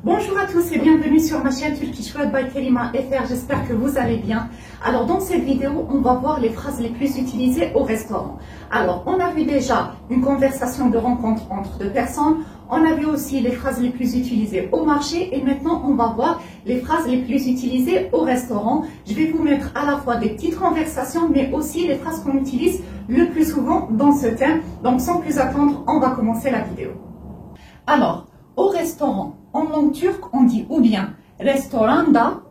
Bonjour à tous et bienvenue sur ma chaîne Turkish World by Karima FR, j'espère que vous allez bien. Alors dans cette vidéo, on va voir les phrases les plus utilisées au restaurant. Alors on a vu déjà une conversation de rencontre entre deux personnes, on a vu aussi les phrases les plus utilisées au marché et maintenant on va voir les phrases les plus utilisées au restaurant. Je vais vous mettre à la fois des petites conversations mais aussi les phrases qu'on utilise le plus souvent dans ce thème. Donc sans plus attendre, on va commencer la vidéo. Alors, au restaurant, en langue turque, on dit ou bien restoranda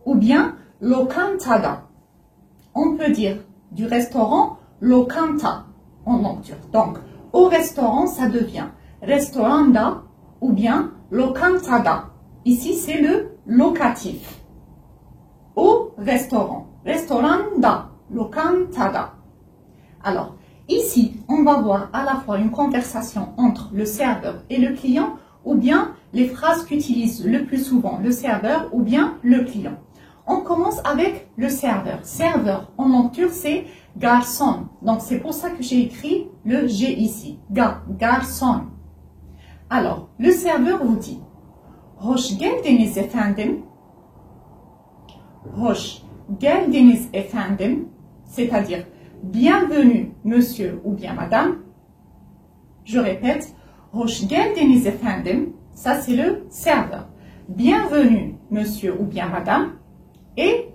ou bien lokantada. On peut dire du restaurant lokanta en langue turque. Donc, au restaurant, ça devient restoranda ou bien lokantada. Ici, c'est le locatif. Au restaurant, restoranda, lokantada. Alors, ici, on va voir à la fois une conversation entre le serveur et le client ou bien les phrases qu'utilise le plus souvent le serveur ou bien le client. On commence avec le serveur. Serveur en langue turque, c'est garçon. Donc, c'est pour ça que j'ai écrit le G ici. Garçon. Alors, le serveur vous dit Hoş geldiniz efendim. Hoş geldiniz efendim. C'est-à-dire bienvenue, monsieur ou bien madame. Je répète, hoş geldiniz efendim. Ça, c'est le serveur. Bienvenue, monsieur ou bien madame. Et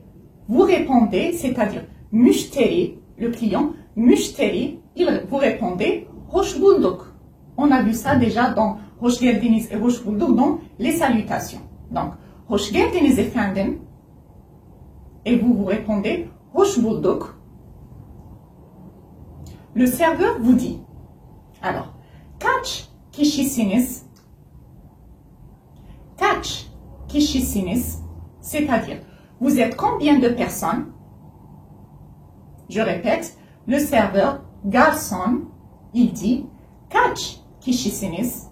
vous répondez, c'est-à-dire müşteri, le client, müşteri, vous répondez hoş bulduk. On a vu ça déjà dans hoş geldiniz et hoş bulduk, dans les salutations. Donc, hoş geldiniz efendim. Et vous répondez hoş bulduk. Le serveur vous dit, alors, kaç kişisiniz? Kaç kişisiniz? C'est-à-dire, vous êtes combien de personnes? Je répète, le serveur, garçon, il dit, kaç kişisiniz?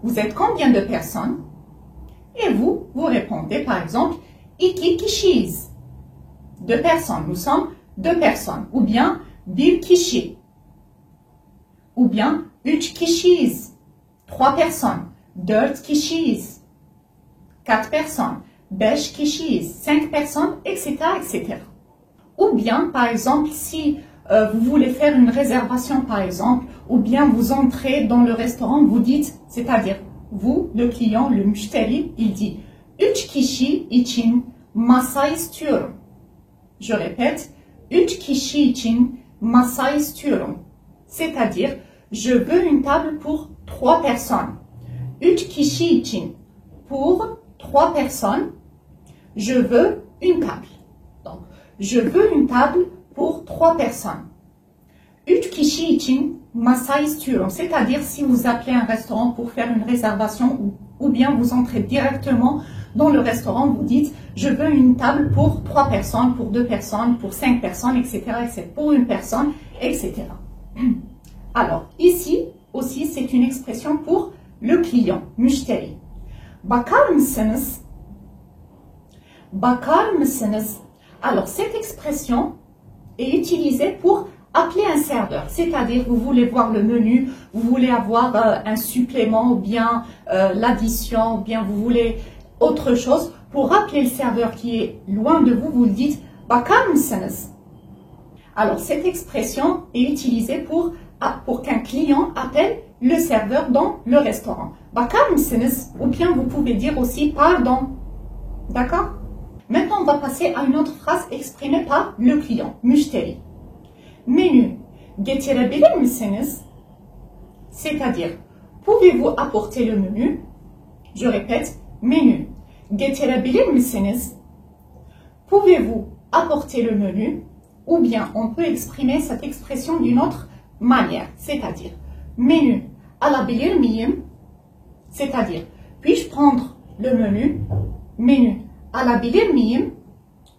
Vous êtes combien de personnes? Et vous répondez par exemple, iki kişiyiz. Deux personnes, nous sommes deux personnes. Ou bien, bir kişi. Ou bien, üç kişiyiz. Trois personnes. Dört kişiyiz. Quatre personnes. Beş kişiyiz. Cinq personnes, etc., etc. Ou bien, par exemple, si vous voulez faire une réservation, par exemple, ou bien vous entrez dans le restaurant, vous dites, c'est-à-dire, vous, le client, le müşteri, il dit, üç kişi için masa istiyorum. Je répète, üç kişi için masa istiyorum. C'est-à-dire, je veux une table pour 3 personnes. Üç kişi için, pour 3 personnes, je veux une table. Donc, je veux une table pour 3 personnes. Üç kişi için masa istiyorum. C'est-à-dire, si vous appelez un restaurant pour faire une réservation ou bien vous entrez directement dans le restaurant, vous dites, je veux une table pour 3 personnes, pour 2 personnes, pour 5 personnes, etc., etc., pour une personne, etc. Alors, ici aussi, c'est une expression pour le client, müşteri. Bakar mısınız? Bakar mısınız? Alors, cette expression est utilisée pour appeler un serveur. C'est-à-dire, vous voulez voir le menu, vous voulez avoir un supplément ou bien l'addition, ou bien vous voulez autre chose. Pour appeler le serveur qui est loin de vous, vous le dites bakar mısınız? Alors, cette expression est utilisée pour qu'un client appelle le serveur dans le restaurant. Bakar mısınız? Ou bien vous pouvez dire aussi pardon. D'accord? Maintenant, on va passer à une autre phrase exprimée par le client, müşteri. Menü getirebilir misiniz? C'est-à-dire, pouvez-vous apporter le menu? Je répète, menü getirebilir misiniz? Pouvez-vous apporter le menu? Ou bien, on peut exprimer cette expression d'une autre manière, c'est-à-dire, menü alabilir miyim? C'est-à-dire, puis-je prendre le menu? Menü alabilir miyim?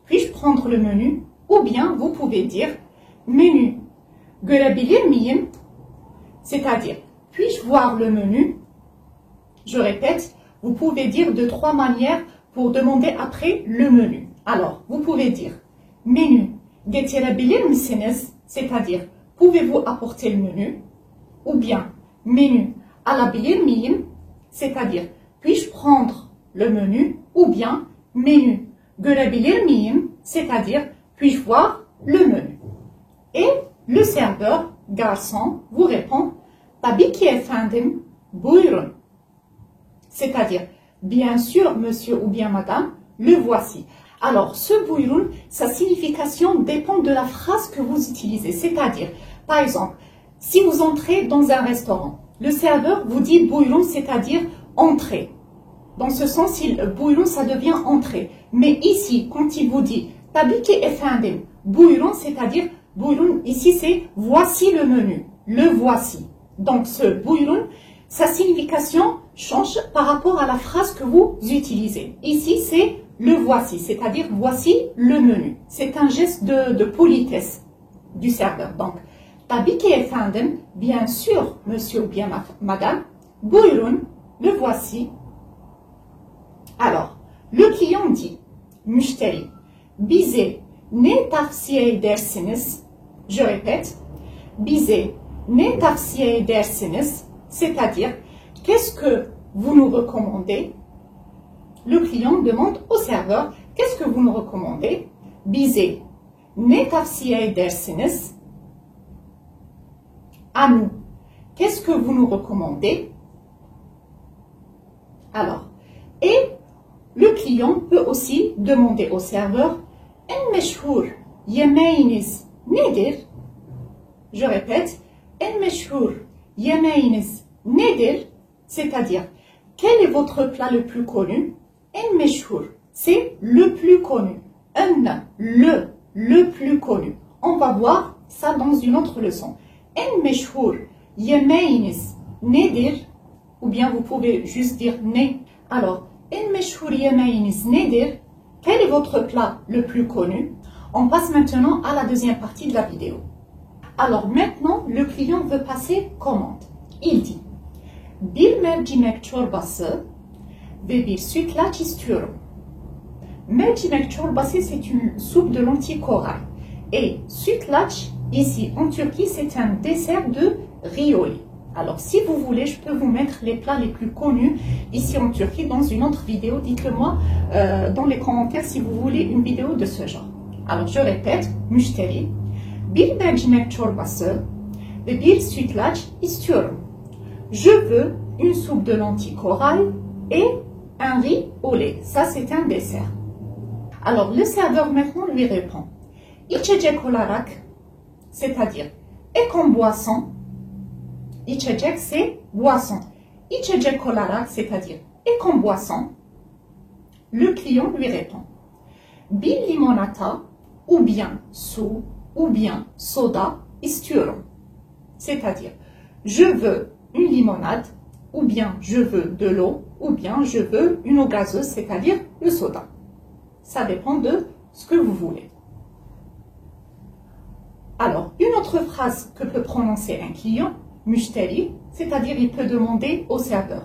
Puis-je prendre le menu? Ou bien, vous pouvez dire, menü görebilir miyim? C'est-à-dire, puis-je voir le menu? Je répète, vous pouvez dire de 3 manières pour demander après le menu. Alors, vous pouvez dire, menü getirebilir misiniz? C'est-à-dire, pouvez-vous apporter le menu? Ou bien, menü alabilir miyim? C'est-à-dire, puis-je prendre le menu ou bien menu. Görebilir miyim, c'est-à-dire puis-je voir le menu. Et le serveur, garçon, vous répond tabii ki efendim, buyurun. C'est-à-dire, bien sûr, monsieur ou bien madame, le voici. Alors, ce buyurun, sa signification dépend de la phrase que vous utilisez. C'est-à-dire, par exemple, si vous entrez dans un restaurant, le serveur vous dit buyurun, c'est-à-dire entrée. Dans ce sens, buyurun, ça devient entrée. Mais ici, quand il vous dit tabii ki efendim, buyurun, c'est-à-dire buyurun, ici c'est voici le menu, le voici. Donc ce buyurun, sa signification change par rapport à la phrase que vous utilisez. Ici c'est le voici, c'est-à-dire voici le menu. C'est un geste de politesse du serveur. Donc tabii ki efendim, bien sûr, monsieur ou bien madame, buyurun, le voici. Alors, le client dit, müşteri, bize ne tavsiye edersiniz? Je répète, bize ne tavsiye edersiniz? C'est-à-dire, qu'est-ce que vous nous recommandez? Le client demande au serveur, qu'est-ce que vous nous recommandez? Bize ne tavsiye edersiniz? À nous, qu'est-ce que vous nous recommandez? Alors, et le client peut aussi demander au serveur en meşhur yemeğiniz nedir? Je répète, en meşhur yemeğiniz nedir? C'est-à-dire, quel est votre plat le plus connu? En meşhur, c'est le plus connu. Un, le plus connu. On va voir ça dans une autre leçon. En meşhur yemeğiniz nedir? Ou bien vous pouvez juste dire ne. Alors, en meşhur yemeğiniz nedir? Quel est votre plat le plus connu? On passe maintenant à la deuxième partie de la vidéo. Alors maintenant, le client veut passer commande. Il dit bir mercimek çorbası ve bir sütlaç istiyorum. Mercimek çorbası, c'est une soupe de lentilles corail. Et sütlaç, ici en Turquie, c'est un dessert de rioli. Alors, si vous voulez, je peux vous mettre les plats les plus connus ici en Turquie dans une autre vidéo. Dites-le moi dans les commentaires si vous voulez une vidéo de ce genre. Alors, je répète, müşteri, bir mercimek çorbası ve bir sütlaç istiyorum. Je veux une soupe de lentilles corail et un riz au lait. Ça, c'est un dessert. Alors, le serveur maintenant lui répond, içecek olarak, c'est-à-dire, et comme boisson. İçecek, c'est boisson. İçecek olarak, c'est-à-dire, et comme boisson. Le client lui répond, bir limonata, ou bien su, ou bien soda istiyorum. C'est-à-dire, je veux une limonade, ou bien je veux de l'eau, ou bien je veux une eau gazeuse, c'est-à-dire le soda. Ça dépend de ce que vous voulez. Alors, une autre phrase que peut prononcer un client, müşteri, c'est-à-dire il peut demander au serveur,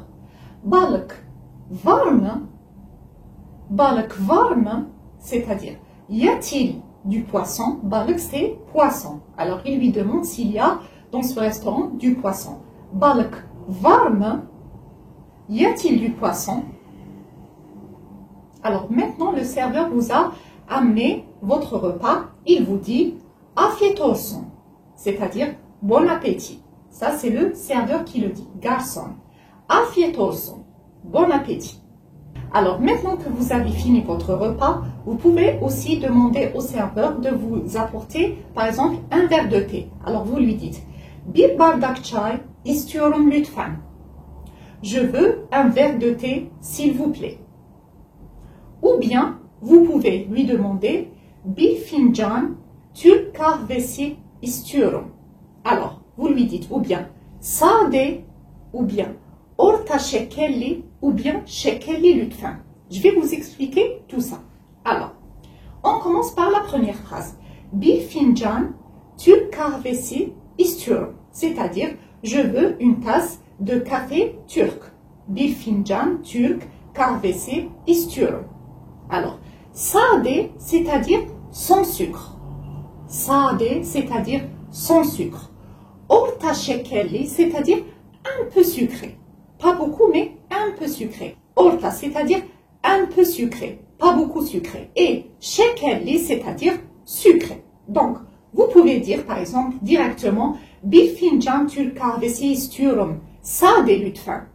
balık var mı? Balık var mı? C'est-à-dire, y a-t-il du poisson? Balık, c'est poisson. Alors, il lui demande s'il y a dans ce restaurant du poisson. Balık var mı? Y a-t-il du poisson? Alors, maintenant, le serveur vous a amené votre repas. Il vous dit, afiyet olsun, c'est-à-dire, bon appétit. Ça, c'est le serveur qui le dit, garçon. Afiyet olsun, bon appétit. Alors, maintenant que vous avez fini votre repas, vous pouvez aussi demander au serveur de vous apporter, par exemple, un verre de thé. Alors, vous lui dites, bir bardak çay istiyorum lütfen. Je veux un verre de thé, s'il vous plaît. Ou bien, vous pouvez lui demander, bir fincan Türk kahvesi istiyorum. Alors, vous lui dites ou bien sade, ou bien orta şekerli, ou bien şekerli lütfen. Je vais vous expliquer tout ça. Alors, on commence par la première phrase. Bir fincan Türk kahvesi istiyorum. C'est-à-dire, je veux une tasse de café turc. Bir fincan Türk kahvesi istiyorum. Alors, sade, c'est-à-dire sans sucre. Sade, c'est-à-dire sans sucre. Orta şekerli, c'est-à-dire un peu sucré. Pas beaucoup, mais un peu sucré. Orta, c'est-à-dire un peu sucré, pas beaucoup sucré. Et şekerli, c'est-à-dire sucré. Donc, vous pouvez dire, par exemple, directement, bir fincan Türk kahvesi istiyorum, sade lütfen.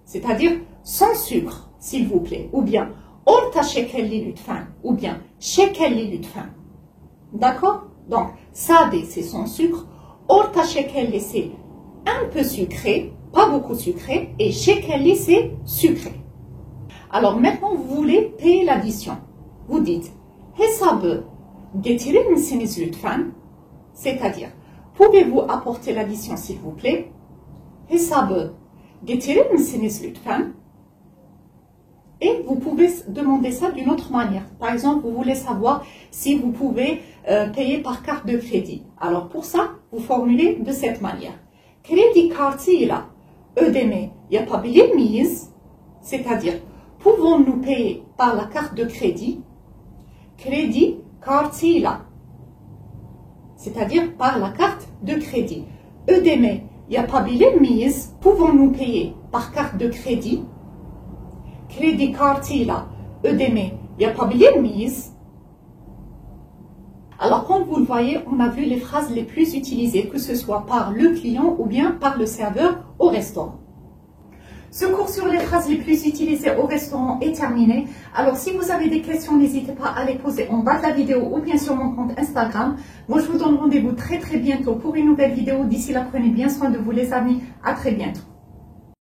C'est-à-dire sans sucre, s'il vous plaît. Ou bien, orta şekerli lütfen. Ou bien, şekerli lütfen. D'accord? Donc, sade, c'est sans sucre. Orta şekerli, c'est un peu sucré, pas beaucoup sucré. Et şekerli, c'est sucré. Alors maintenant, vous voulez payer l'addition. Vous dites, hesabı getirir misiniz lütfen? C'est-à-dire, pouvez-vous apporter l'addition, s'il vous plaît? Hesabı getirir misiniz lütfen? Et vous pouvez demander ça d'une autre manière. Par exemple, vous voulez savoir si vous pouvez payer par carte de crédit. Alors pour ça, vous formulez de cette manière. Kredi kartıyla ödeme yapabilir miyiz? C'est-à-dire, pouvons-nous payer par la carte de crédit? Kredi kartıyla, c'est-à-dire par la carte de crédit. Ödeme yapabilir miyiz? Pouvons-nous payer par carte de crédit? Kredi kartıyla ödeme yapabilir miyiz? Alors, comme vous le voyez, on a vu les phrases les plus utilisées, que ce soit par le client ou bien par le serveur au restaurant. Ce cours sur les phrases les plus utilisées au restaurant est terminé. Alors, si vous avez des questions, n'hésitez pas à les poser en bas de la vidéo ou bien sur mon compte Instagram. Moi, je vous donne rendez-vous très bientôt pour une nouvelle vidéo. D'ici là, prenez bien soin de vous les amis. À très bientôt.